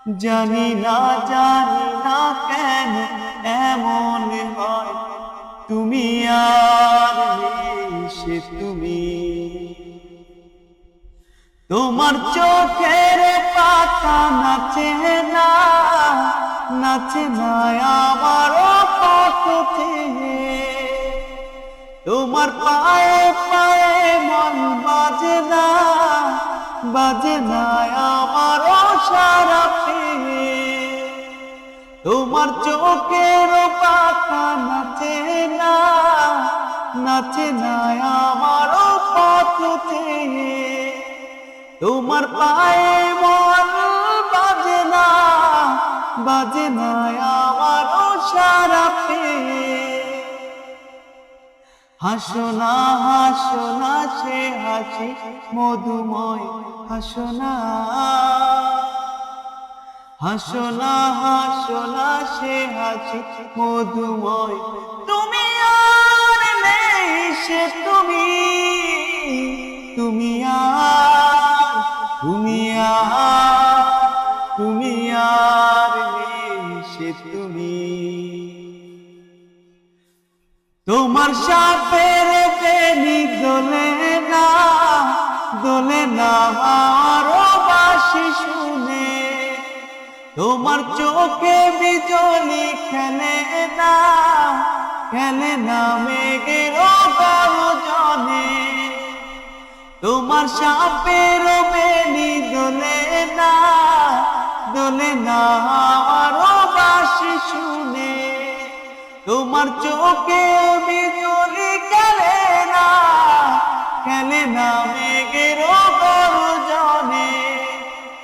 জানি না কেন এমন হয়, তুমি আর সে তুমি। তোমার চোখের পাতা নাচে না আমার পথে। তোমার পায়ে পায়ে মন বাজে না আমার সারা পেয়ে। তোমার চোখের পাতা নাচে না আমার পথে। তোমার পায়ে মন বাজে না আমার সারা পেয়ে। হাসো না সে হাসি মধুময়, হাসো না সে হাসি মধুময়। তুমি আর নেই সে তুমি, তুমি আর নেই সে তুমি। তোমার সাপের বেনি দোলে না আমার বাঁশি শুনে। তোমার চোখে বিজলি খেলে না মেঘের গর্জনে। তোমার সাপের বেনি দোলে না আমার বাঁশি শুনে। তোমার চোখে বিজলি খেলে না মেঘের গর্জনে।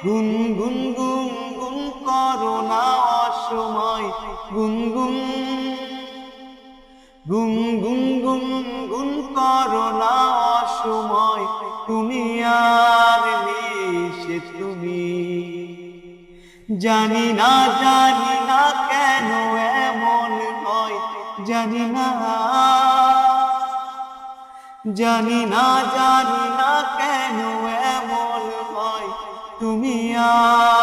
গুনগুন গুনগুন করো না অসময়, গুনগুন গুনগুন করো না অসময়। তুমি আর নেই সে তুমি। জানি না কেন এমন হয়, জানি না কেন এমন হয়। তুমি আর